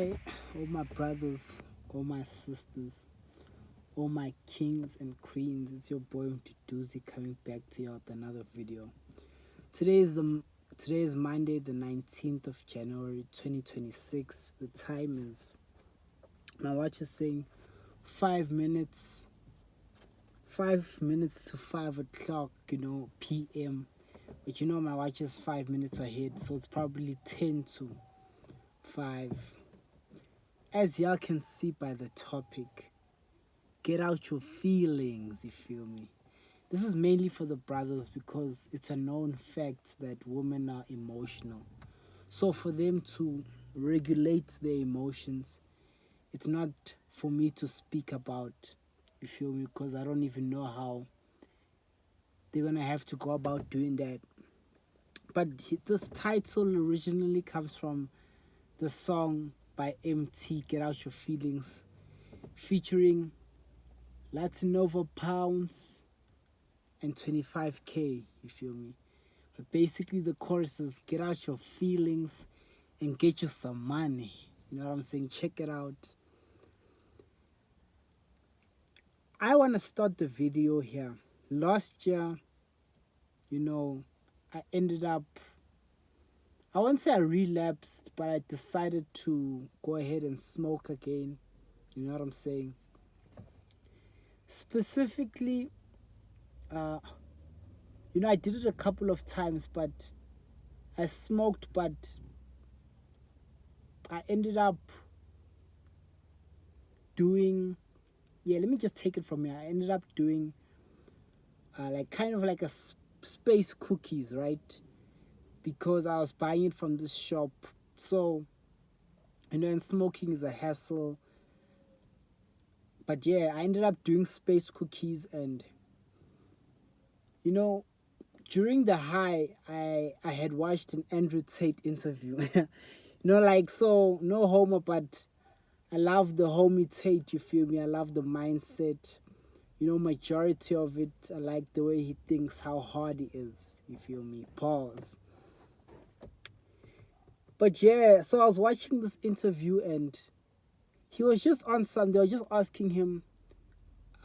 Hey, all my brothers, all my sisters, all my kings and queens, it's your boy Mduduzi coming back to you with another video. Today is the today is Monday, the 19th of January 2026. The time is, my watch is saying 5 minutes 5 minutes to 5 o'clock, PM. But my watch is 5 minutes ahead, so it's probably 10 to 5. As y'all can see by the topic, get out your feelings, you feel me? This is mainly for the brothers because it's a known fact that women are emotional. So for them to regulate their emotions, it's not for me to speak about, you feel me? Because I don't even know how they're gonna have to go about doing that. But this title originally comes from the song by MT, Get Out Your Feelings, featuring Latinova Pounds and 25K, you feel me? But basically the chorus is get out your feelings and get you some money. You know what I'm saying? Check it out. I want to start the video here. Last year, I ended up, I won't say I relapsed, but I decided to go ahead and smoke again. You know what I'm saying? Specifically, I did it a couple of times, but I smoked, but I ended up doing, let me just take it from here. I ended up doing kind of like a space cookies, right? Because I was buying it from this shop. So, and smoking is a hassle. But yeah, I ended up doing space cookies, and during the high, I had watched an Andrew Tate interview. So no homo, but I love the homie Tate, you feel me? I love the mindset. Majority of it, I like the way he thinks, how hard he is, you feel me? Pause. But yeah, so I was watching this interview and he was just on some, they were just asking him,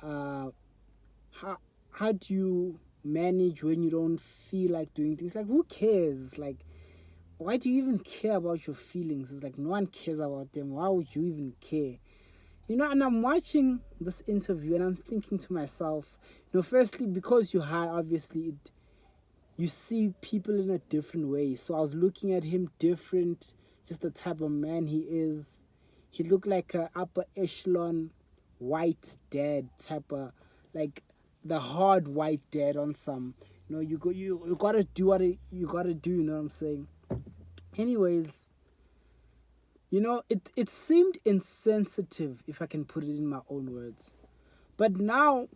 how do you manage when you don't feel like doing things? Like, who cares? Like, why do you even care about your feelings? It's like no one cares about them. Why would you even care? And I'm watching this interview and I'm thinking to myself, firstly, because you're high, obviously, you see people in a different way. So I was looking at him different, just the type of man he is. He looked like a upper echelon white dad type of, like the hard white dad on some, you gotta do what you gotta do, you know what I'm saying? Anyways, it seemed insensitive, if I can put it in my own words. But now,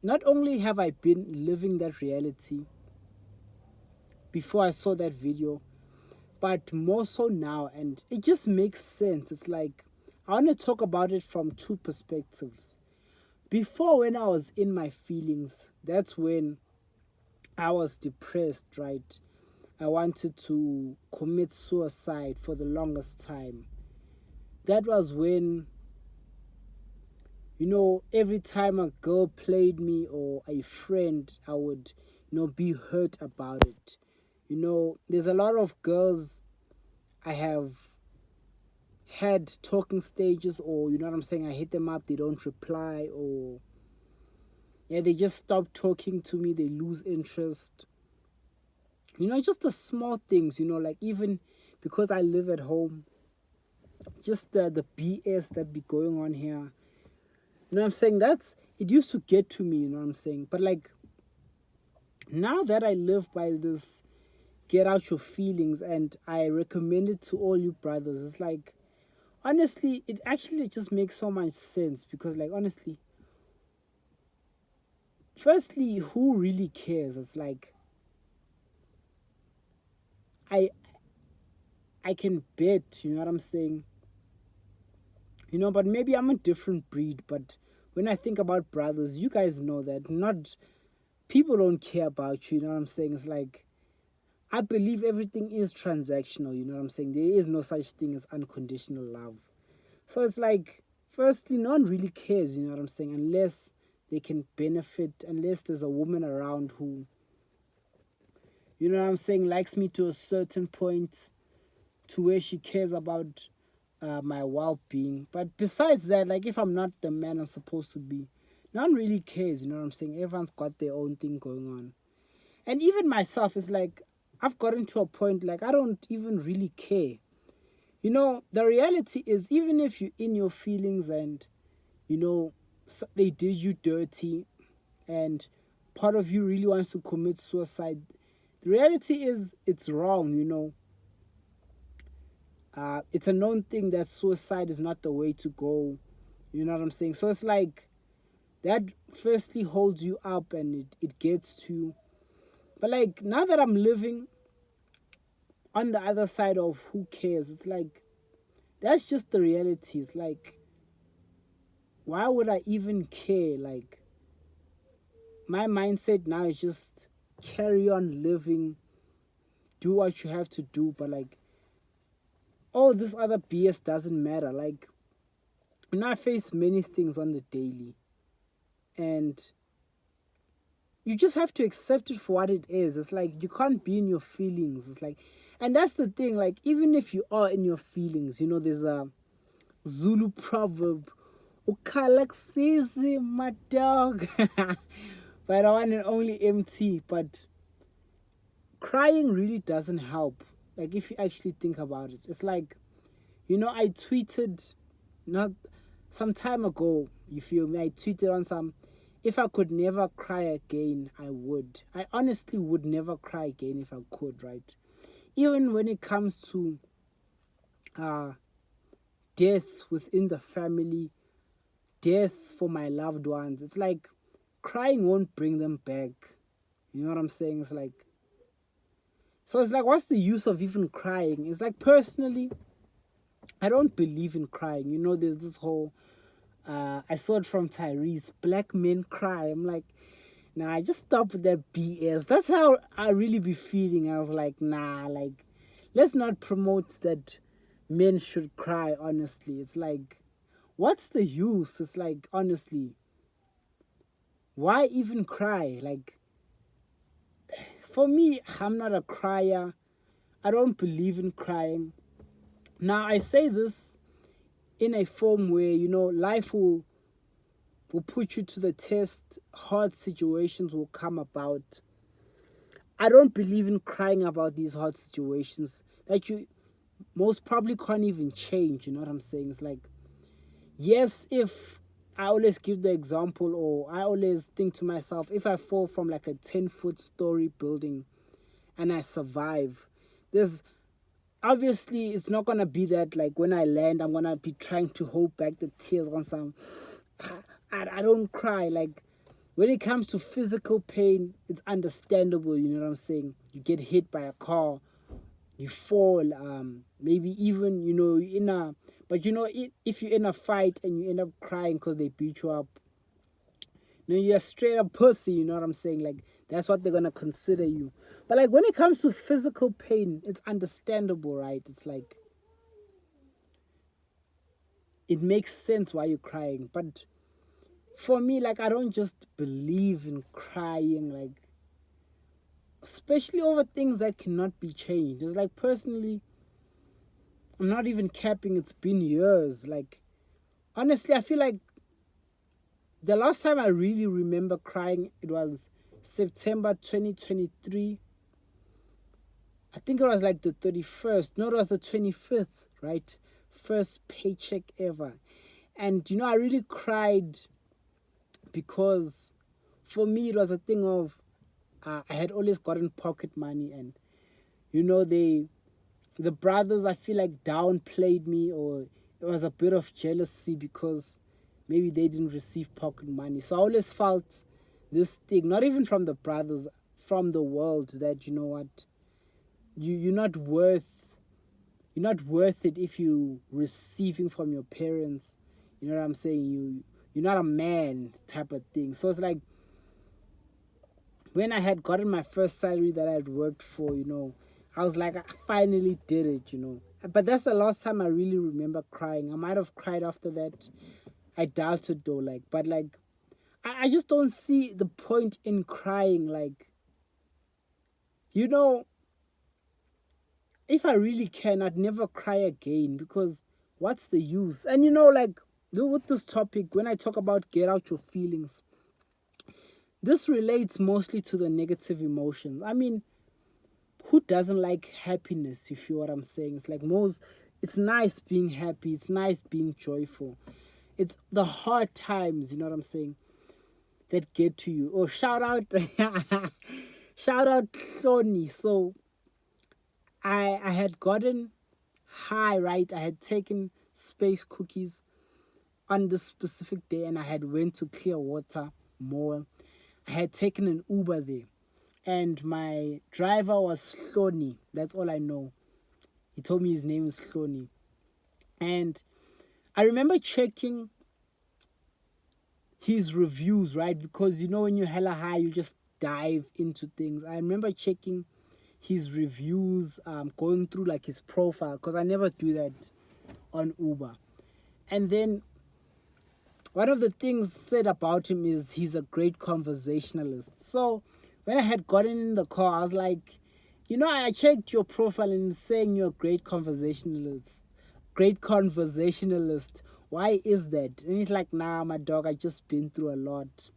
not only have I been living that reality before I saw that video, but more so now, and it just makes sense. It's like, I want to talk about it from two perspectives. Before, when I was in my feelings, that's when I was depressed, right? I wanted to commit suicide for the longest time. That was when, every time a girl played me or a friend, I would, be hurt about it. There's a lot of girls I have had talking stages, or, you know what I'm saying, I hit them up, they don't reply, or, they just stop talking to me, they lose interest. Just the small things, like even because I live at home, just the BS that be going on here. You know what I'm saying? It used to get to me, you know what I'm saying? But like, now that I live by this, get out your feelings, and I recommend it to all you brothers, it's like, honestly, it actually just makes so much sense. Because like, honestly, firstly, who really cares? It's like, I can bet, you know what I'm saying? But maybe I'm a different breed. But when I think about brothers, you guys know that not people don't care about you. You know what I'm saying? It's like, I believe everything is transactional, you know what I'm saying? There is no such thing as unconditional love. So it's like, firstly, no one really cares, you know what I'm saying? Unless they can benefit, unless there's a woman around who, you know what I'm saying, likes me to a certain point to where she cares about my well-being. But besides that, like, if I'm not the man I'm supposed to be, no one really cares, you know what I'm saying? Everyone's got their own thing going on. And even myself is like, I've gotten to a point like I don't even really care. You know, the reality is, even if you're in your feelings and, you know, they did you dirty and part of you really wants to commit suicide, the reality is it's wrong, you know. It's a known thing that suicide is not the way to go. You know what I'm saying? So it's like that firstly holds you up and it gets to you. But like now that I'm living on the other side of who cares, it's like that's just the reality. It's like, why would I even care? Like, my mindset now is just carry on living, do what you have to do, but like all this other BS doesn't matter. Like, you know, I face many things on the daily, and you just have to accept it for what it is. It's like you can't be in your feelings. It's like, and that's the thing. Like, even if you are in your feelings, you know, there's a Zulu proverb, "Ukhala kusisi, my dog," by the one and only MT. But crying really doesn't help. Like, if you actually think about it, it's like, you know, I tweeted not some time ago. You feel me? I tweeted on some. If I could never cry again, I would. I honestly would never cry again if I could, right? Even when it comes to death within the family, death for my loved ones, it's like crying won't bring them back. You know what I'm saying? It's like, so it's like, what's the use of even crying? It's like, personally, I don't believe in crying. You know, there's this whole, I saw it from Tyrese, black men cry. I'm like, nah, just stop with that BS. That's how I really be feeling. I was like, nah, like, let's not promote that men should cry, honestly. It's like, what's the use? It's like, honestly, why even cry? Like, for me, I'm not a crier. I don't believe in crying. Now, I say this in a form where, you know, life will put you to the test. Hard situations will come about. I don't believe in crying about these hard situations that you most probably can't even change. You know what I'm saying? It's like, yes, if I always give the example, or I always think to myself, if I fall from like a 10-foot story building and I survive, there's obviously it's not gonna be that like when I land I'm gonna be trying to hold back the tears on some. I don't cry. Like, when it comes to physical pain, it's understandable. You know what I'm saying? You get hit by a car, you fall, maybe even, you know, in a, but you know, if you're in a fight and you end up crying because they beat you up, you know, you're a straight up pussy. You know what I'm saying? Like, that's what they're gonna consider you. But like when it comes to physical pain, it's understandable, right? It's like, it makes sense why you're crying. But for me, like, I don't just believe in crying, like, especially over things that cannot be changed. It's like, personally, I'm not even capping, it's been years. Like, honestly, I feel like the last time I really remember crying, it was September 2023. I think it was like the 31st. No, it was the 25th, right? First paycheck ever. And, you know, I really cried because for me it was a thing of, I had always gotten pocket money, and, you know, the brothers, I feel like, downplayed me, or it was a bit of jealousy because maybe they didn't receive pocket money. So I always felt this thing, not even from the brothers, from the world, that, you know what, you're not worth it if you receiving from your parents. You know what I'm saying? You're not a man, type of thing. So it's like, when I had gotten my first salary that I had worked for, you know, I was like, I finally did it, you know. But that's the last time I really remember crying. I might have cried after that. I doubt it though, like, but like, I just don't see the point in crying. Like, you know, if I really can, I'd never cry again because what's the use? And you know, like, with this topic, when I talk about get out your feelings, this relates mostly to the negative emotions. I mean, who doesn't like happiness? You feel what I'm saying? It's like it's nice being happy, it's nice being joyful. It's the hard times, you know what I'm saying, that get to you. Oh, shout out, shout out Sony. So I had gotten high, right? I had taken space cookies on this specific day, and I had went to Clearwater Mall. I had taken an Uber there, and my driver was Sony. That's all I know. He told me his name is Sony, and I remember checking his reviews, right? Because you know when you're hella high, you just dive into things. I remember checking his reviews, going through like his profile, because I never do that on Uber. And then one of the things said about him is he's a great conversationalist. So when I had gotten in the car, I was like, you know, I checked your profile and it's saying you're a great conversationalist. Great conversationalist. Why is that? And he's like, nah, my dog, I just been through a lot.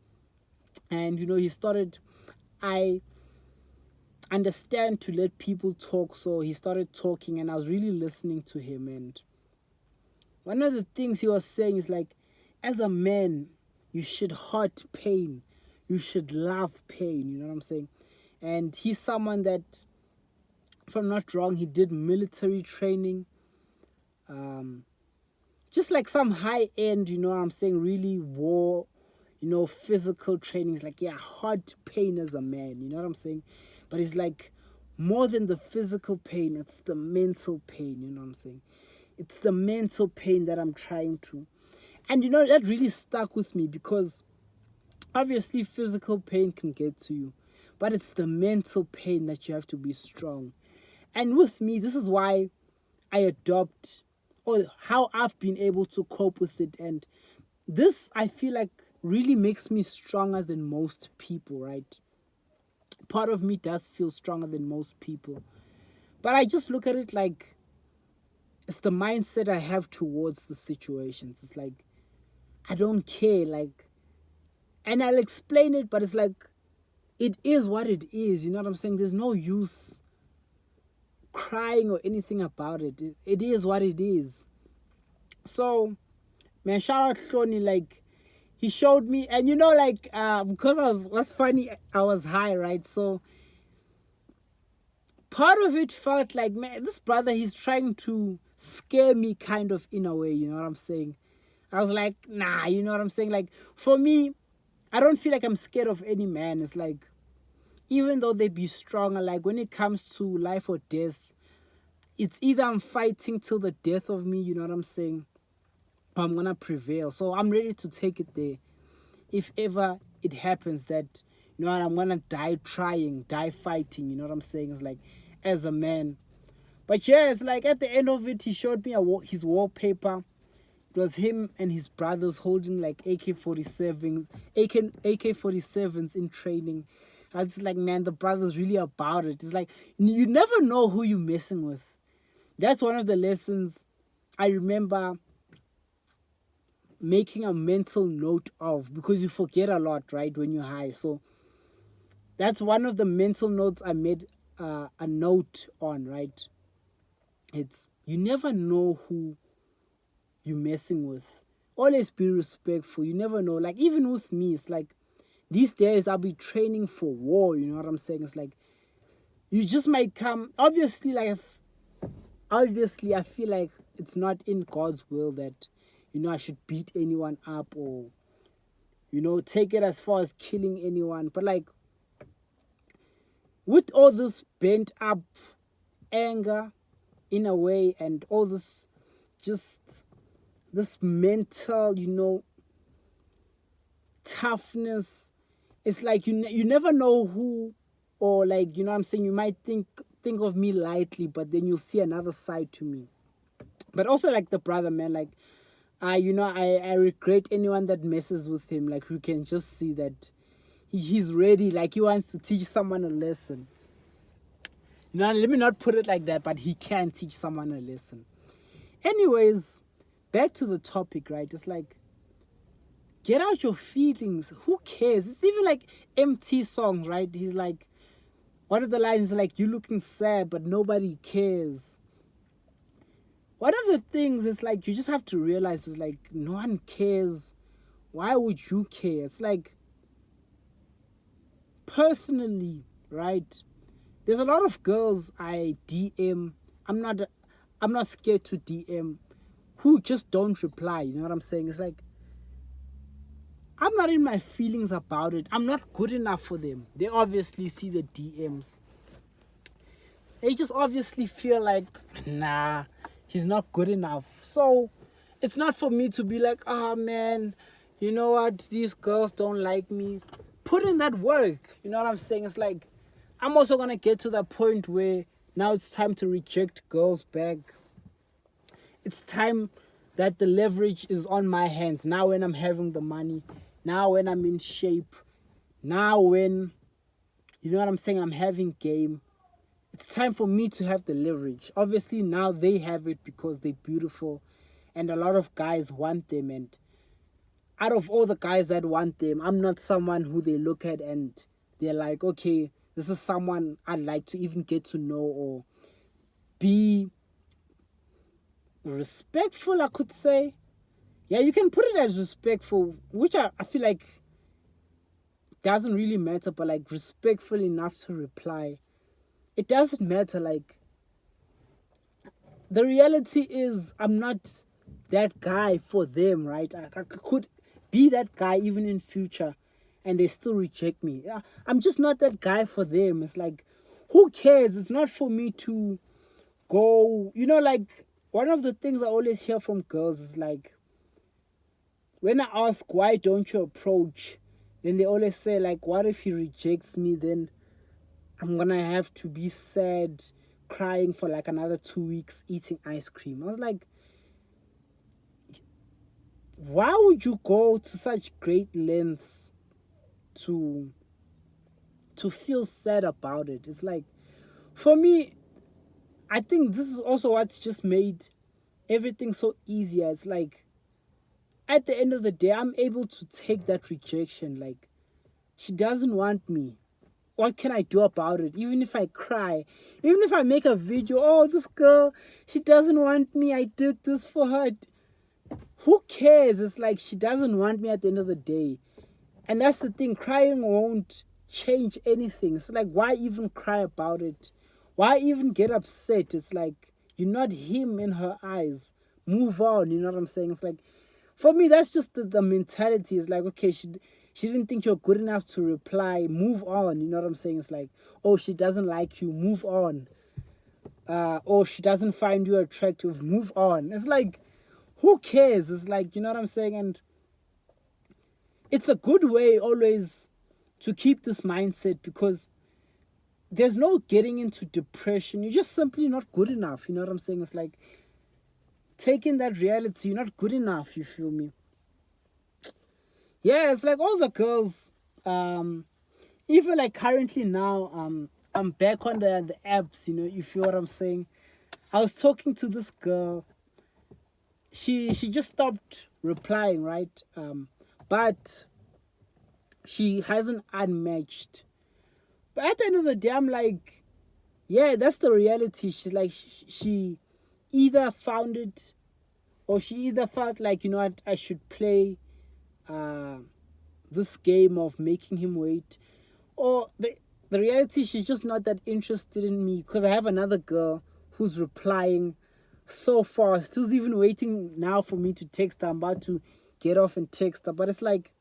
And you know, I understand to let people talk, so he started talking and I was really listening to him. And one of the things he was saying is like, as a man, you should hurt pain, you should love pain, you know what I'm saying? And he's someone that, if I'm not wrong, he did military training, just like some high end, you know what I'm saying, really war, you know, physical training. It's like, yeah, hard pain as a man, you know what I'm saying? But it's like more than the physical pain, it's the mental pain, you know what I'm saying? It's the mental pain that I'm trying to. And you know, that really stuck with me because obviously physical pain can get to you, but it's the mental pain that you have to be strong. And with me, this is why I adopt, or how I've been able to cope with it. And this, I feel like, really makes me stronger than most people, right? Part of me does feel stronger than most people. But I just look at it like it's the mindset I have towards the situations. It's like, I don't care, like, and I'll explain it, but it's like, it is what it is, you know what I'm saying? There's no use crying or anything about it. It is what it is. So, man, shout out Sony, like, he showed me, and you know, like, because what's funny, I was high, right? So, part of it felt like, man, this brother, he's trying to scare me kind of in a way, you know what I'm saying? I was like, nah, you know what I'm saying? Like, for me, I don't feel like I'm scared of any man. It's like, even though they be stronger, like when it comes to life or death, it's either I'm fighting till the death of me, you know what I'm saying, or I'm gonna prevail. So I'm ready to take it there. If ever it happens that, you know what, I'm gonna die trying, die fighting, you know what I'm saying? It's like, as a man. But yeah, it's like at the end of it, he showed me his wallpaper. It was him and his brothers holding like AK-47s in training. I was just like, man, the brother's really about it. It's like, you never know who you're messing with. That's one of the lessons I remember making a mental note of, because you forget a lot, right, when you're high. So that's one of the mental notes I made a note on, right? It's, you never know who you're messing with. Always be respectful. You never know. Like, even with me, it's like, these days I'll be training for war, you know what I'm saying? It's like, you just might come, obviously, like, obviously I feel like it's not in God's will that, you know, I should beat anyone up or, you know, take it as far as killing anyone. But like, with all this bent up anger in a way, and all this, just this mental, you know, toughness, it's like, you never know who, or like, you know what I'm saying, you might think think of me lightly, but then you'll see another side to me. But also like the brother, man, like I regret anyone that messes with him. Like, you can just see that he's ready, like he wants to teach someone a lesson. Let me not put it like that, but he can teach someone a lesson. Anyways, back to the topic, right? It's like, get out your feelings. Who cares? It's even like MT songs, right? He's like, one of the lines is like, you looking sad, but nobody cares. One of the things is like, you just have to realize is like, no one cares. Why would you care? It's like, personally, right? There's a lot of girls I DM. I'm not scared to DM, who just don't reply. You know what I'm saying? It's like, I'm not in my feelings about it. I'm not good enough for them. They obviously see the DMs. They just obviously feel like, nah, he's not good enough. So it's not for me to be like, ah, man, you know what? These girls don't like me. Put in that work. You know what I'm saying? It's like, I'm also going to get to that point where now it's time to reject girls back. It's time that the leverage is on my hands. Now when I'm having the money. Now when I'm in shape. Now when, you know what I'm saying, I'm having game. It's time for me to have the leverage. Obviously now they have it because they're beautiful. And a lot of guys want them. And out of all the guys that want them, I'm not someone who they look at and they're like, okay, this is someone I'd like to even get to know or be respectful, I could say. Yeah, you can put it as respectful, which I feel like doesn't really matter, but like respectful enough to reply. It doesn't matter. Like, the reality is I'm not that guy for them, right? I could be that guy even in future and they still reject me. I'm just not that guy for them. It's like, who cares? It's not for me to go, like, one of the things I always hear from girls is like, when I ask why don't you approach, then they always say like, what if he rejects me? Then I'm gonna have to be sad, crying for like another 2 weeks, eating ice cream. I was like, why would you go to such great lengths to feel sad about it? It's like, for me, I think this is also what's just made everything so easier. It's like, at the end of the day, I'm able to take that rejection. Like, she doesn't want me. What can I do about it? Even if I cry, even if I make a video, oh, this girl, she doesn't want me, I did this for her. Who cares? It's like, she doesn't want me at the end of the day. And that's the thing, crying won't change anything. It's like, why even cry about it? Why even get upset? It's like, you're not him in her eyes. Move on, you know what I'm saying? It's like, for me, that's just the mentality. It's like, okay, she didn't think you're good enough to reply. Move on, you know what I'm saying? It's like, oh, she doesn't like you. Move on. Or she doesn't find you attractive. Move on. It's like, who cares? It's like, you know what I'm saying? And it's a good way always to keep this mindset, because there's no getting into depression. You're just simply not good enough. You know what I'm saying? It's like, taking that reality, you're not good enough, you feel me? Yeah, it's like all the girls, even like currently now, I'm back on the apps, you feel what I'm saying? I was talking to this girl. She just stopped replying, right? But she hasn't unmatched. But at the end of the day, I'm like, yeah, that's the reality. She's like, she either found it, or she either felt like, you know what, I should play this game of making him wait, or the reality, she's just not that interested in me, because I have another girl who's replying so fast, who's even waiting now for me to text her. I'm about to get off and text her, but it's like,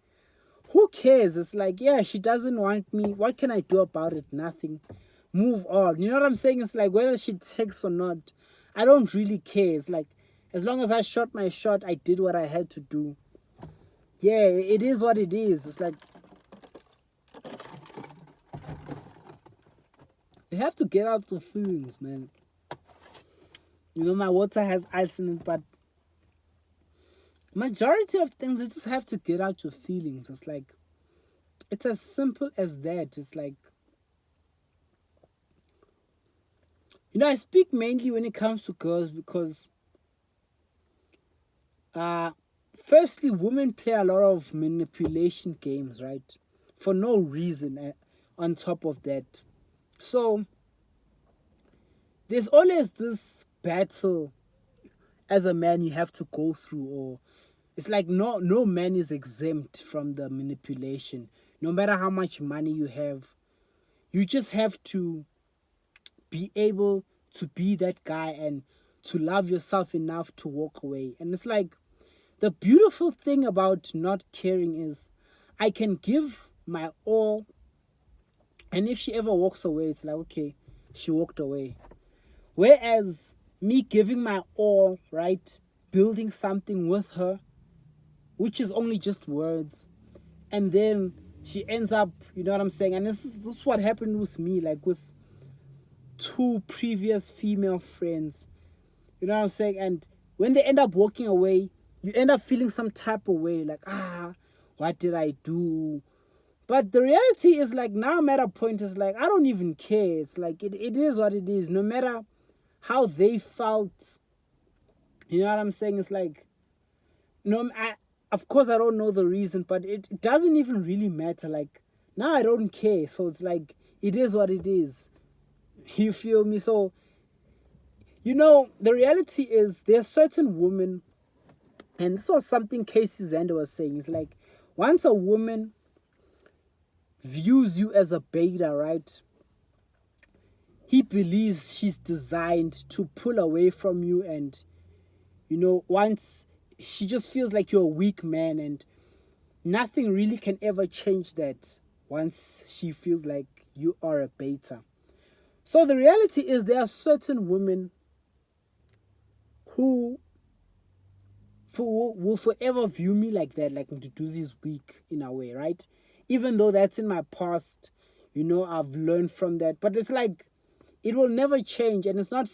who cares? It's like, yeah, she doesn't want me. What can I do about it? Nothing. Move on. You know what I'm saying? It's like, whether she texts or not, I don't really care. It's like, as long as I shot my shot, I did what I had to do. Yeah, it is what it is. It's like, You have to get out the feelings, man. You know, my water has ice in it, but majority of things you just have to get out your feelings. It's like it's as simple as that. It's like, you know, I speak mainly when it comes to girls because uh firstly, women play a lot of manipulation games, right? For no reason on top of that. So there's always this battle as a man you have to go through, or it's like no man is exempt from the manipulation. No matter how much money you have, you just have to be able to be that guy and to love yourself enough to walk away. And it's like the beautiful thing about not caring is I can give my all, and if she ever walks away, it's like, okay, she walked away. Whereas me giving my all, right, building something with her, which is only just words, and then she ends up, you know what I'm saying? And this is what happened with me, like with two previous female friends, you know what I'm saying? And when they end up walking away, you end up feeling some type of way, like, what did I do? But the reality is, like, now I'm at a point, it's like, I don't even care. It's like, it is what it is. No matter how they felt, you know what I'm saying? It's like, no, of course, I don't know the reason, but it doesn't even really matter. Like, now I don't care. So it's like, it is what it is. You feel me? So, you know, the reality is there are certain women, and this was something Casey Zander was saying. It's like, once a woman views you as a beta, right? He believes she's designed to pull away from you, and, you know, once she just feels like you're a weak man, and nothing really can ever change that once she feels like you are a beta. So the reality is there are certain women who will forever view me like that, like Mduduzi is weak in a way, right? Even though that's in my past, you know, I've learned from that. But it's like, it will never change, and it's not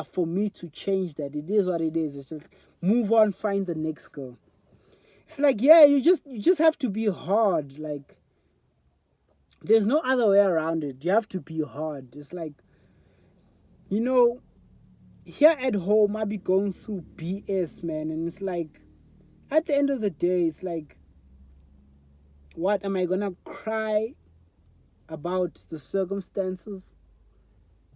for me to change that. It is what it is. It's just move on, find the next girl. It's like, yeah, you just have to be hard. Like, there's no other way around it. You have to be hard. It's like, you know, here at home I be going through BS, man, and it's like, at the end of the day, it's like, what am I gonna cry about the circumstances?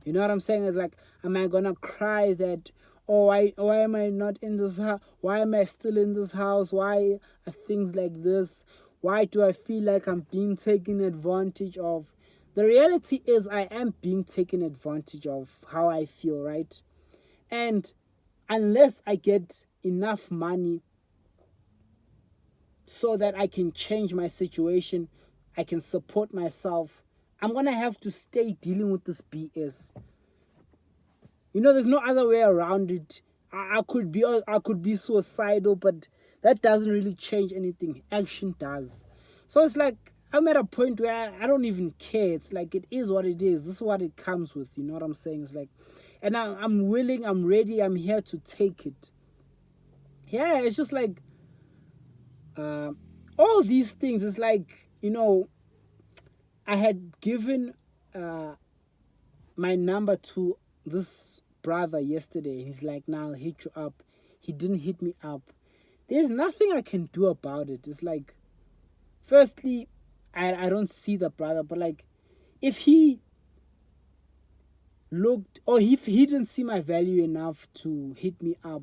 You know what I'm saying? It's like, am I gonna cry that, oh, why am I not in this house? Why am I still in this house? Why are things like this? Why do I feel like I'm being taken advantage of? The reality is I am being taken advantage of, how I feel, right? And unless I get enough money so that I can change my situation, I can support myself, I'm gonna have to stay dealing with this BS. You know, there's no other way around it. I could be suicidal, but that doesn't really change anything. Action does. So it's like, I'm at a point where I don't even care. It's like, it is what it is. This is what it comes with. You know what I'm saying? It's like, and I'm willing, I'm ready, I'm here to take it. Yeah, it's just like, all these things. It's like, you know, I had given my number to this brother yesterday. He's like, "Now I'll hit you up." He didn't hit me up. There's nothing I can do about it. It's like, firstly, I don't see the brother, but like, if he looked, or if he didn't see my value enough to hit me up,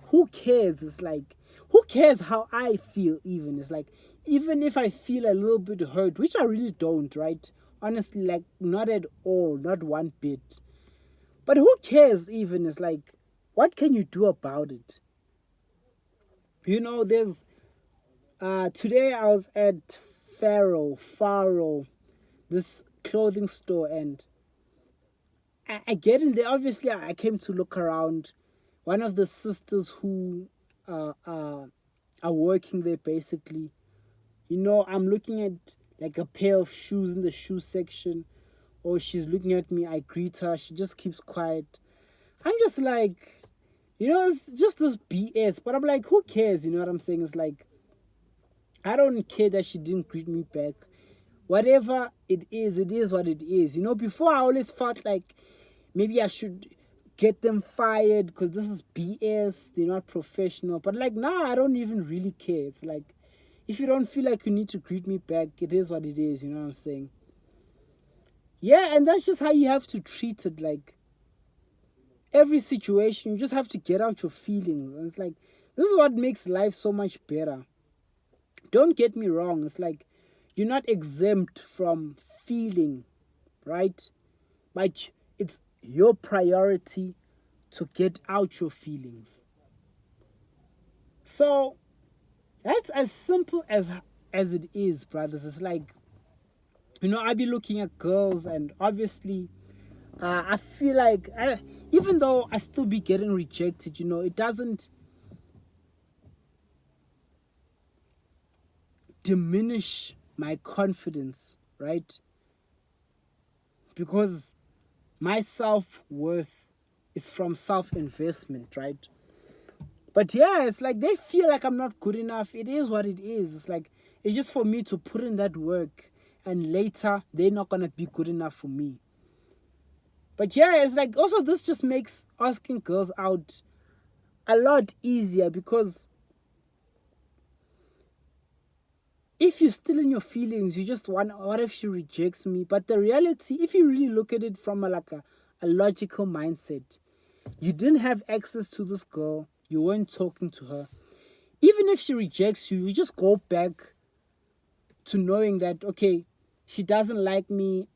who cares? It's like, who cares how I feel? Even it's like, even if I feel a little bit hurt, which I really don't, right? Honestly, like, not at all, not one bit. But who cares? Even it's like, what can you do about it? You know, there's today I was at Faro, this clothing store, and I get in there. Obviously, I came to look around. One of the sisters who are working there, basically, you know, I'm looking at like a pair of shoes in the shoe section, or she's looking at me, I greet her, she just keeps quiet. I'm just like, it's just this BS. But I'm like, who cares? You know what I'm saying? It's like, I don't care that she didn't greet me back. Whatever it is what it is. Before I always felt like maybe I should get them fired because this is BS. They're not professional. But like, nah, I don't even really care. It's like, if you don't feel like you need to greet me back, it is what it is. You know what I'm saying? Yeah, and that's just how you have to treat it. Like, every situation, you just have to get out your feelings. And it's like, this is what makes life so much better. Don't get me wrong. It's like, you're not exempt from feeling, right? But it's your priority to get out your feelings. So that's as simple as it is, brothers. It's like, I be looking at girls, and obviously I feel like even though I still be getting rejected, it doesn't diminish my confidence, right? Because my self-worth is from self-investment, right? But yeah, it's like they feel like I'm not good enough. It is what it is. It's like, it's just for me to put in that work, and later they're not gonna be good enough for me. But yeah, it's like, also this just makes asking girls out a lot easier, because if you're still in your feelings, you just want, what if she rejects me? But the reality, if you really look at it from a logical mindset, you didn't have access to this girl, you weren't talking to her. Even if she rejects you, you just go back to knowing that, okay, she doesn't like me,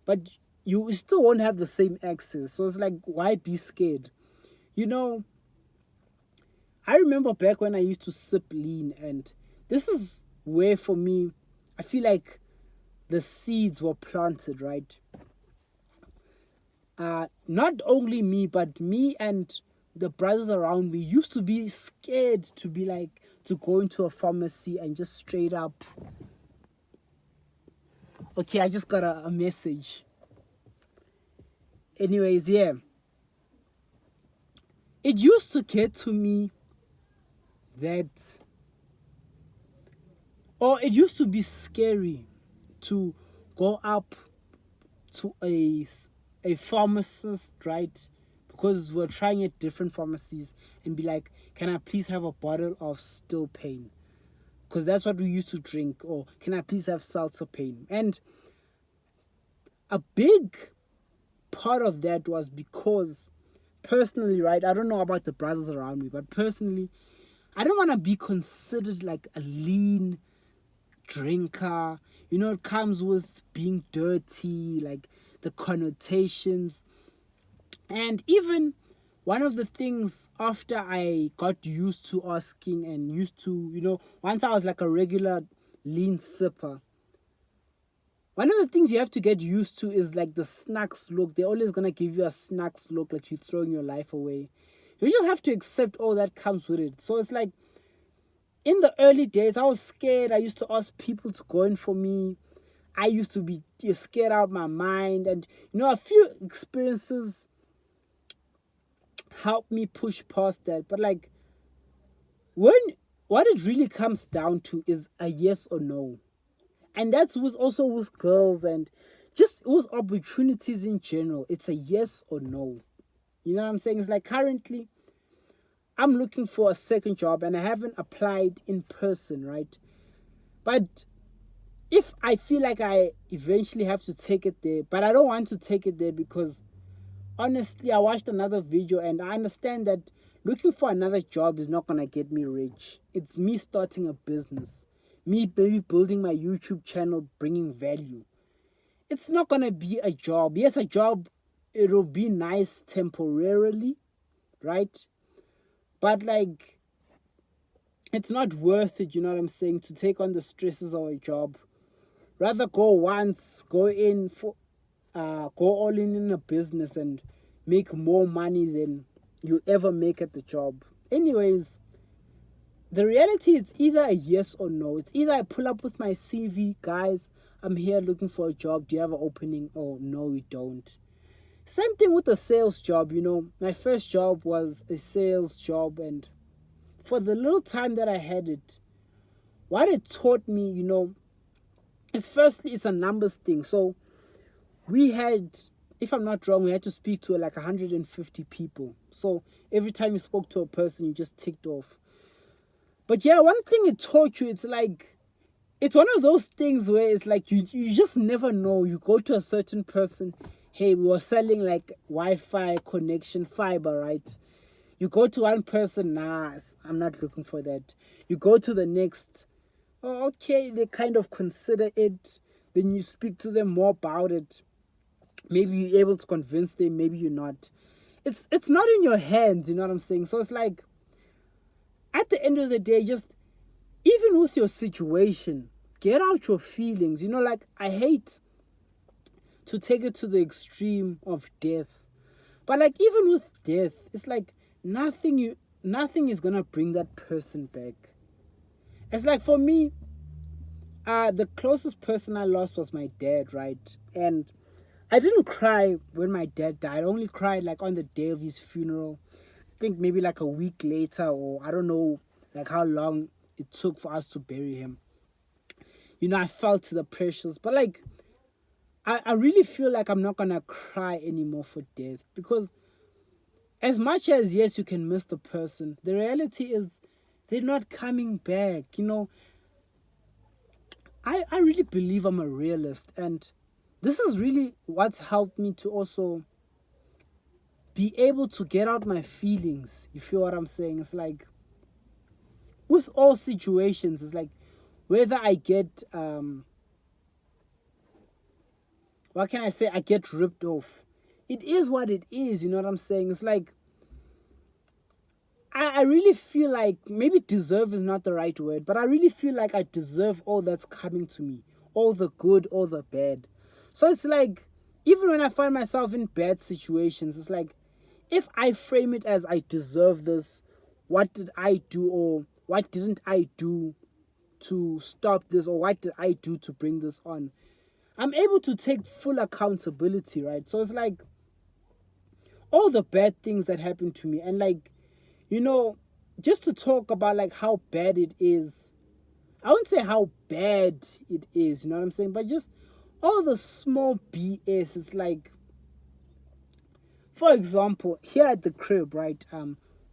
but you still won't have the same access. So it's like, why be scared? I remember back when I used to sip lean, and this is where, for me, I feel like the seeds were planted, right? Not only me, but me and the brothers around me used to be scared to be like, to go into a pharmacy and just straight up, okay, I just got a message. Anyways, yeah. It used to get to me that, or it used to be scary to go up to a pharmacist, right? Because we're trying at different pharmacies, and be like, can I please have a bottle of Still Pain? Because that's what we used to drink. Or can I please have Seltzer Pain? And a big part of that was because, personally, right, I don't know about the brothers around me, but personally, I don't want to be considered like a lean drinker. It comes with being dirty, like the connotations. And even one of the things, after I got used to asking and used to, once I was like a regular lean sipper, one of the things you have to get used to is like the snacks look. They're always going to give you a snacks look, like you're throwing your life away. You just have to accept all that comes with it. So it's like, in the early days, I was scared. I used to ask people to go in for me. I used to be scared out of my mind. And, a few experiences helped me push past that. But like, what it really comes down to is a yes or no. And that's also with girls, and just with opportunities in general. It's a yes or no. You know what I'm saying? It's like, currently, I'm looking for a second job, and I haven't applied in person, right? But if I feel like I eventually have to take it there, but I don't want to take it there, because honestly, I watched another video, and I understand that looking for another job is not going to get me rich. It's me starting a business, me maybe building my YouTube channel, bringing value. It's not going to be a job. Yes, a job, it'll be nice temporarily, right? But like, it's not worth it, you know what I'm saying, to take on the stresses of a job. Rather go once, go all in a business and make more money than you'll ever make at the job. Anyways, the reality is either a yes or no. It's either I pull up with my CV, guys, I'm here looking for a job. Do you have an opening? Oh, no, we don't. Same thing with the sales job, you know. My first job was a sales job, and for the little time that I had it, what it taught me, you know, is firstly, it's a numbers thing. So we had, if I'm not wrong, we had to speak to like 150 people. So every time you spoke to a person, you just ticked off. But yeah, one thing it taught you, it's like, it's one of those things where it's like you just never know. You go to a certain person, hey, we were selling like Wi-Fi connection fiber, right? You go to one person, nah, I'm not looking for that. You go to the next, oh, okay, they kind of consider it. Then you speak to them more about it. Maybe you're able to convince them, maybe you're not. It's not in your hands, you know what I'm saying? So it's like, at the end of the day, just even with your situation, get out your feelings. You know, like, I hate to take it to the extreme of death. But like, even with death, it's like nothing is gonna bring that person back. It's like, for me, the closest person I lost was my dad, right? And I didn't cry when my dad died. I only cried like on the day of his funeral. I think maybe like a week later, or I don't know like how long it took for us to bury him. You know, I felt the pressures, but like, I really feel like I'm not gonna cry anymore for death, because as much as, yes, you can miss the person, the reality is they're not coming back. You know, I really believe I'm a realist, and this is really what's helped me to also be able to get out my feelings. You feel what I'm saying? It's like, with all situations, it's like, whether I get what can I say, I get ripped off, it is what it is. You know what I'm saying? It's like, I really feel like, maybe deserve is not the right word, but I really feel like I deserve all that's coming to me, all the good, all the bad. So it's like, even when I find myself in bad situations, it's like, if I frame it as I deserve this, what did I do, or what didn't I do to stop this, or what did I do to bring this on, I'm able to take full accountability, right? So it's like, all the bad things that happened to me, and like, you know, just to talk about like how bad it is. I wouldn't say how bad it is, you know what I'm saying? But just all the small BS. It's like, for example, here at the crib, right?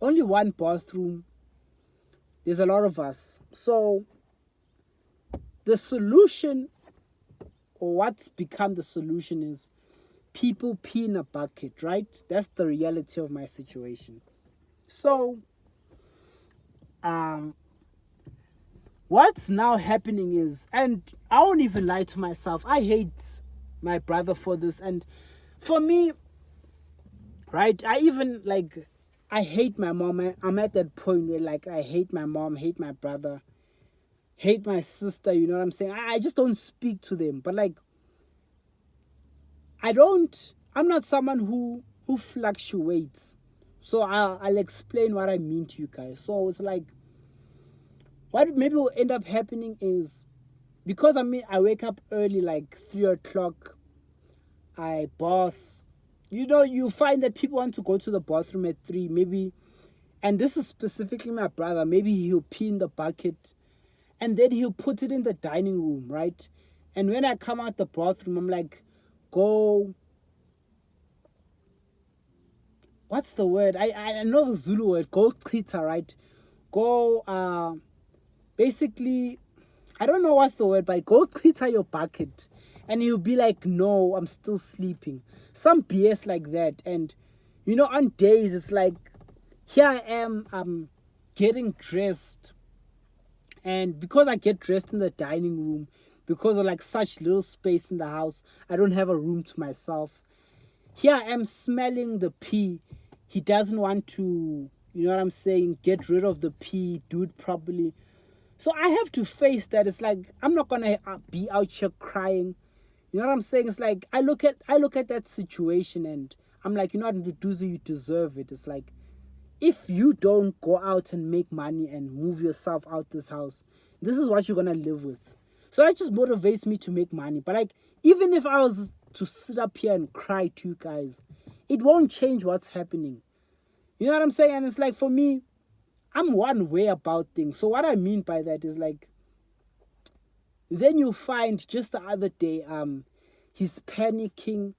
Only one bathroom. There's a lot of us. So the solution, or what's become the solution, is people pee in a bucket, right? That's the reality of my situation. So, what's now happening is, and I won't even lie to myself, I hate my brother for this. And for me, right, I hate my mom. I'm at that point where like, I hate my mom, hate my brother, hate my sister, you know what I'm saying? I just don't speak to them. But like, I'm not someone who fluctuates. So I'll explain what I mean to you guys. So it's like, what maybe will end up happening is, because I wake up early, like 3 o'clock, I bath. You know, you find that people want to go to the bathroom at 3, maybe, and this is specifically my brother, maybe he'll pee in the bucket, and then he'll put it in the dining room, right? And when I come out the bathroom, I'm like, go, what's the word? I know the Zulu word, go chita, right? Go, basically, I don't know what's the word, but go chita your bucket. And he'll be like, no, I'm still sleeping. Some BS like that. And, you know, on days, it's like, here I am, getting dressed. And because I get dressed in the dining room, because of like such little space in the house, I don't have a room to myself. Here I am smelling the pee. He doesn't want to, you know what I'm saying, get rid of the pee, do it properly. So I have to face that. It's like, I'm not gonna be out here crying. You know what I'm saying? It's like, I look at that situation, and I'm like, you know what, Nduduzi, you deserve it. It's like, if you don't go out and make money and move yourself out this house, this is what you're gonna live with. So that just motivates me to make money. But like, even if I was to sit up here and cry to you guys, it won't change what's happening. You know what I'm saying? And it's like, for me, I'm one way about things. So what I mean by that is like, then you find just the other day, he's panicking.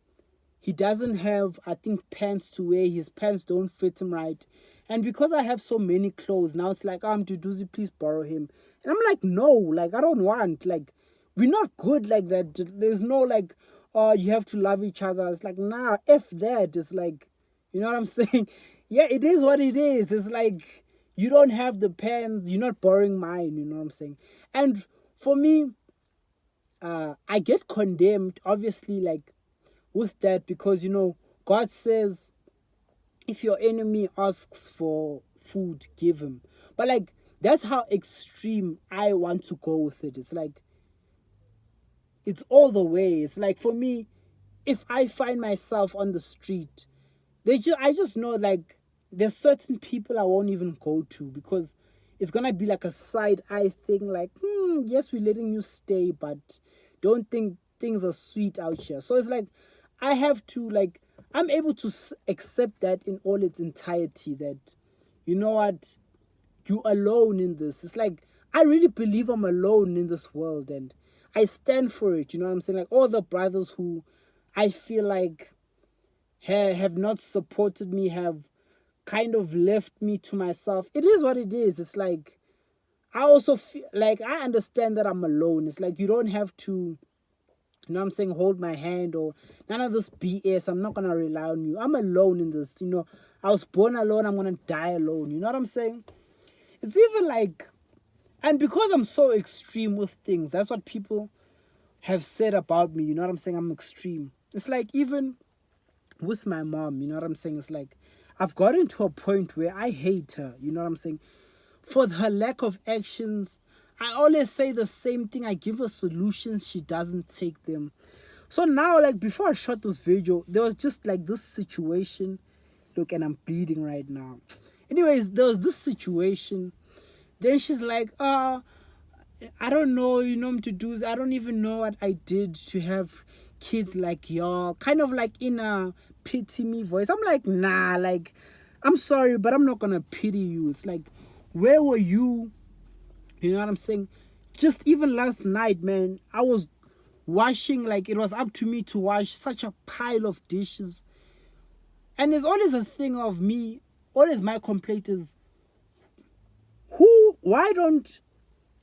He doesn't have, I think, pants to wear. His pants don't fit him right. And because I have so many clothes, now it's like, Duduzi, please borrow him. And I'm like, no, like, I don't want. Like, we're not good like that. There's no, like, oh, you have to love each other. It's like, nah, F that. It's like, you know what I'm saying? Yeah, it is what it is. It's like, you don't have the pants. You're not borrowing mine. You know what I'm saying? And for me, I get condemned, obviously, like, with that, because, you know, God says, if your enemy asks for food, give him. But like, that's how extreme I want to go with it. It's like, it's all the way. It's like, for me, if I find myself on the street, I just know, like, there's certain people I won't even go to, because it's gonna be like a side eye thing, like, yes, we're letting you stay, but don't think things are sweet out here. So it's like, I have to, like, I'm able to accept that in all its entirety, that, you know what, you alone in this. It's like, I really believe I'm alone in this world, and I stand for it. You know what I'm saying? Like, all the brothers who I feel like have not supported me, have kind of left me to myself. It is what it is. It's like, I also feel like, I understand that I'm alone. It's like, you don't have to, you know what I'm saying, hold my hand or none of this BS. I'm not going to rely on you. I'm alone in this. You know, I was born alone. I'm going to die alone. You know what I'm saying? It's even like, and because I'm so extreme with things, that's what people have said about me. You know what I'm saying? I'm extreme. It's like, even with my mom, you know what I'm saying? It's like, I've gotten to a point where I hate her. You know what I'm saying? For her lack of actions. I always say the same thing. I give her solutions. She doesn't take them. So now, like, before I shot this video, there was just like this situation. Look, and I'm bleeding right now. Anyways, there was this situation. Then she's like, I don't know, you know, to do. I don't even know what I did to have kids like y'all. Kind of like in a pity me voice. I'm like, nah, like, I'm sorry, but I'm not gonna pity you. It's like, where were you? You know what I'm saying? Just even last night, man, I was washing, like, it was up to me to wash such a pile of dishes. And there's always a thing of me, always my complaint is, why don't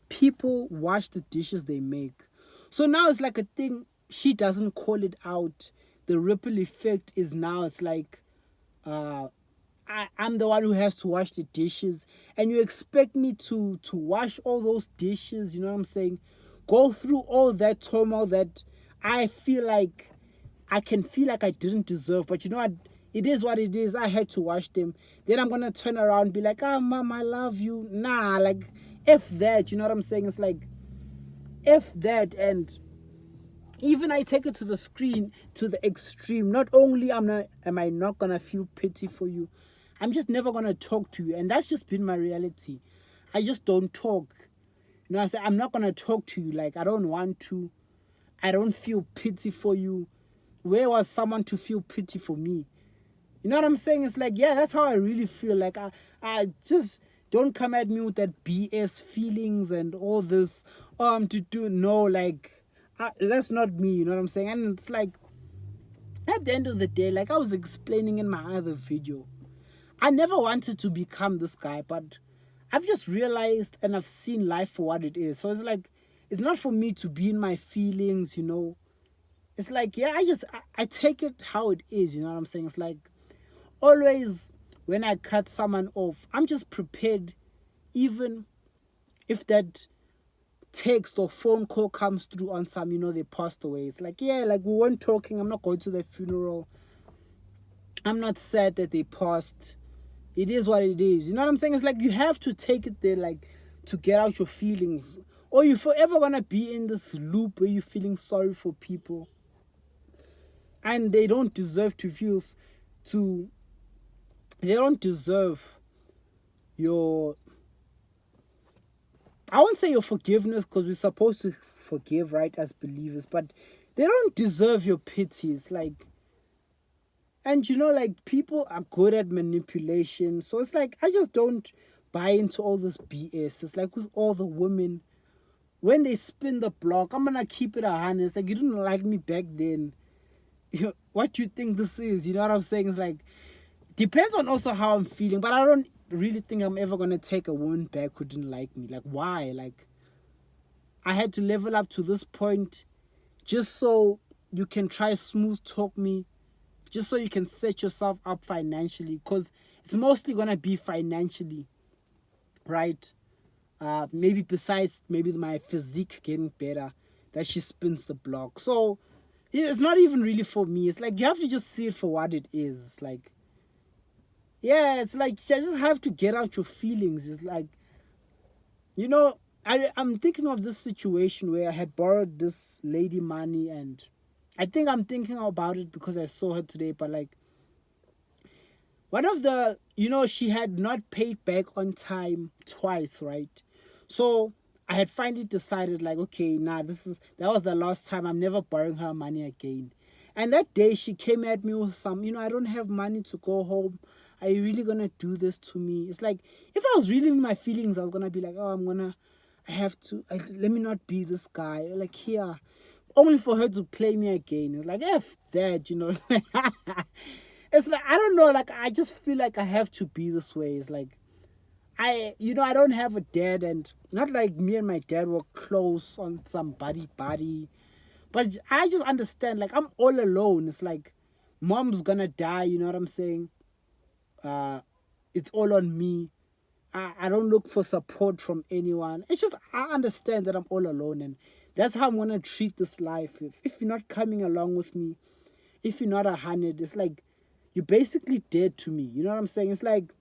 people wash the dishes they make? So now it's like a thing, she doesn't call it out. The ripple effect is now, it's like, I'm the one who has to wash the dishes, and you expect me to wash all those dishes, you know what I'm saying? Go through all that turmoil that I feel like I can feel like I didn't deserve. But you know what? It is what it is. I had to wash them. Then I'm going to turn around and be like, mom, I love you. Nah, like, F that, you know what I'm saying? It's like, F that. And even I take it to the screen, to the extreme. Not only am I not going to feel pity for you, I'm just never going to talk to you. And that's just been my reality. I just don't talk. You know what I'm saying? I'm not going to talk to you. Like, I don't want to. I don't feel pity for you. Where was someone to feel pity for me? You know what I'm saying? It's like, yeah, that's how I really feel. Like, I just don't come at me with that BS feelings and all this. No, like, that's not me. You know what I'm saying? And it's like, at the end of the day, like I was explaining in my other video, I never wanted to become this guy, but I've just realized and I've seen life for what it is. So it's like, it's not for me to be in my feelings, you know. It's like, yeah, I take it how it is, you know what I'm saying? It's like, always when I cut someone off, I'm just prepared, even if that text or phone call comes through on some, you know, they passed away. It's like, yeah, like we weren't talking. I'm not going to their funeral. I'm not sad that they passed. It is what it is. You know what I'm saying? It's like, you have to take it there, like, to get out your feelings. Or you're forever going to be in this loop where you're feeling sorry for people. And they don't deserve to feel, they don't deserve your, I won't say your forgiveness, because we're supposed to forgive, right, as believers, but they don't deserve your pity. It's like, and like people are good at manipulation. So it's like, I just don't buy into all this BS. It's like with all the women, when they spin the block, I'm gonna keep it 100. It's like, you didn't like me back then. What do you think this is? You know what I'm saying? It's like, depends on also how I'm feeling, but I don't really think I'm ever gonna take a woman back who didn't like me. Like, why? Like, I had to level up to this point just so you can try smooth talk me, just so you can set yourself up financially, because it's mostly gonna be financially, right? Maybe besides maybe my physique getting better, that she spins the block. So it's not even really for me. It's like, you have to just see it for what it is. It's like, yeah, it's like, you just have to get out your feelings. It's like, I'm thinking of this situation where I had borrowed this lady money, and I think I'm thinking about it because I saw her today. But like, one of the, she had not paid back on time twice, right? So I had finally decided, like, okay, nah, that was the last time. I'm never borrowing her money again. And that day she came at me with some, I don't have money to go home. Are you really gonna do this to me? It's like, if I was really in my feelings, I was gonna be like, oh, let me not be this guy. Like, here, only for her to play me again. It's like, F that, It's like, I don't know, like, I just feel like I have to be this way. It's like, I don't have a dad, and not like me and my dad were close on some buddy, but I just understand, like, I'm all alone. It's like, mom's gonna die, you know what I'm saying? It's all on me. I don't look for support from anyone. It's just, I understand that I'm all alone, and that's how I'm gonna treat this life. If you're not coming along with me, if you're not 100, it's like, you're basically dead to me. You know what I'm saying? It's like,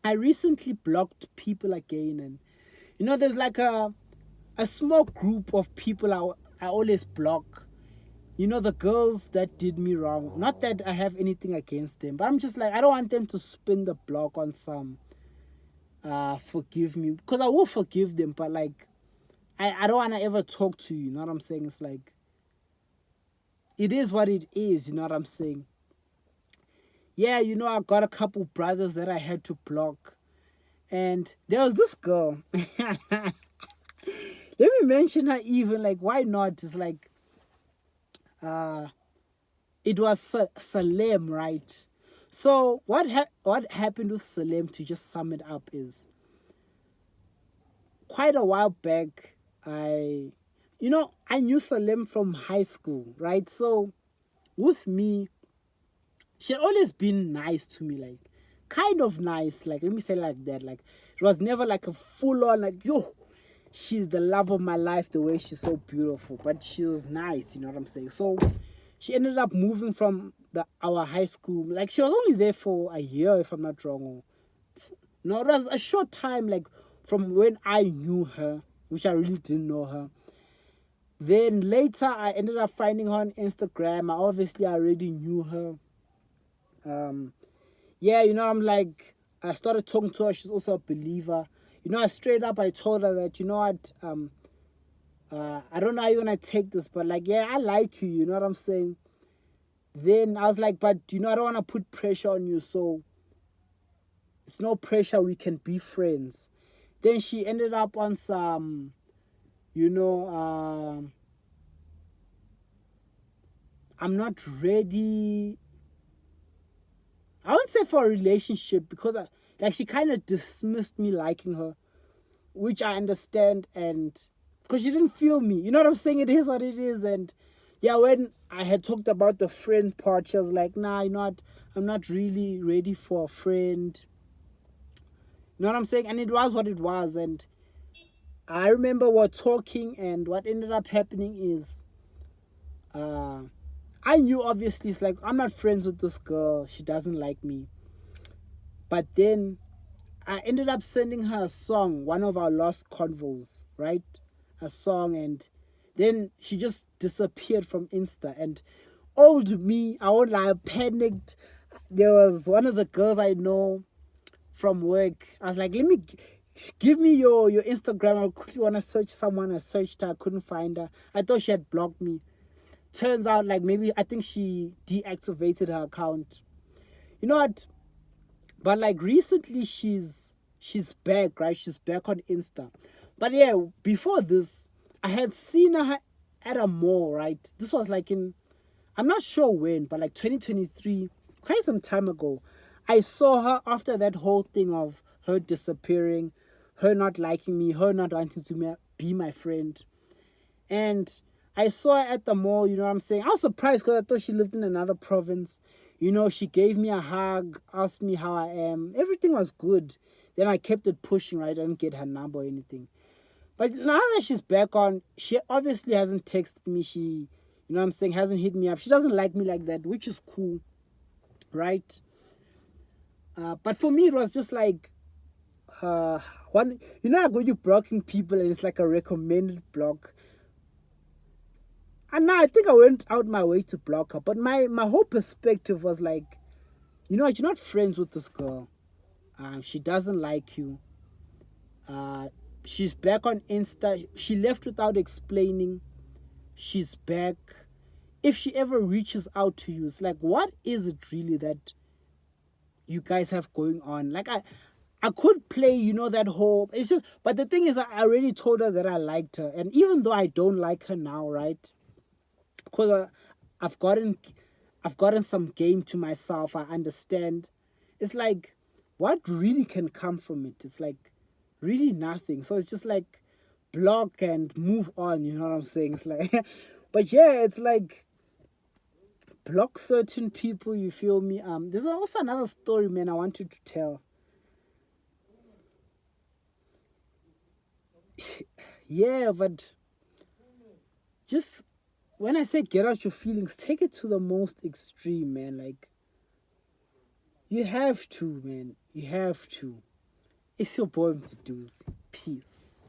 I recently blocked people again, and there's like a small group of people I always block. The girls that did me wrong. Not that I have anything against them, but I'm just like, I don't want them to spin the block on some forgive me, because I will forgive them, but like, I don't want to ever talk to you. You know what I'm saying? It's like, it is what it is. You know what I'm saying? Yeah, I got a couple brothers that I had to block. And there was this girl. Let me mention her even. Like, why not? It's like, it was Salem, right? So what happened with Salem, to just sum it up, is quite a while back, I knew Salem from high school, right? So with me, she had always been nice to me, like, kind of nice, like, let me say it like that. Like, it was never like a full-on, like, yo, she's the love of my life, the way she's so beautiful, but she was nice, you know what I'm saying? So she ended up moving from our high school. Like, she was only there for a year, if I'm not wrong. No, it was a short time, like, from when I knew her, which I really didn't know her. Then later, I ended up finding her on Instagram. I already knew her. Yeah, I'm like, I started talking to her. She's also a believer. I told her that, what, I don't know how you're gonna take this, but like, yeah, I like you. You know what I'm saying? Then I was like, but I don't want to put pressure on you, so it's no pressure. We can be friends. Then she ended up on some, I'm not ready. I won't say for a relationship, because she kind of dismissed me liking her, which I understand, and because she didn't feel me. You know what I'm saying? It is what it is. And yeah, when I had talked about the friend part, she was like, nah, I'm not really ready for a friend. You know what I'm saying? And it was what it was. And I remember we're talking, and what ended up happening is, I knew, obviously, it's like, I'm not friends with this girl. She doesn't like me. But then I ended up sending her a song, one of our lost convos, right? A song, and then she just disappeared from Insta. And old me, I won't lie, I panicked. There was one of the girls I know from work. I was like, let me Give me your Instagram. I quickly want to search someone. I searched her. I couldn't find her. I thought she had blocked me. Turns out, like, maybe I think she deactivated her account. You know what? But like recently, she's back, right? She's back on Insta. But yeah, before this, I had seen her at a mall, right? This was like in, I'm not sure when, but like 2023, quite some time ago. I saw her after that whole thing of her disappearing, her not liking me, her not wanting to be my friend. And I saw her at the mall, you know what I'm saying? I was surprised because I thought she lived in another province. You know, she gave me a hug, asked me how I am. Everything was good. Then I kept it pushing, right? I didn't get her number or anything. But now that she's back on, she obviously hasn't texted me. She, you know what I'm saying, hasn't hit me up. She doesn't like me like that, which is cool, right? But for me, it was just like, one, you know, like when you're blocking people and it's like a recommended block. And now I think I went out my way to block her. But my whole perspective was like, you know what, you're not friends with this girl. She doesn't like you. She's back on Insta. She left without explaining. She's back. If she ever reaches out to you, it's like, what is it really that you guys have going on? Like, I could play, you know, that whole, it's just, but the thing is, I already told her that I liked her. And even though I don't like her now, right? Because I've gotten some game to myself. I understand. It's like, what really can come from it? It's like really nothing. So it's just like block and move on. You know what I'm saying? It's like, but yeah, it's like block certain people. You feel me? There's also another story, man, I wanted to tell. Yeah, but just when I say get out your feelings, take it to the most extreme, man. Like, you have to, man. You have to. It's your boy, Mduduzi. Peace.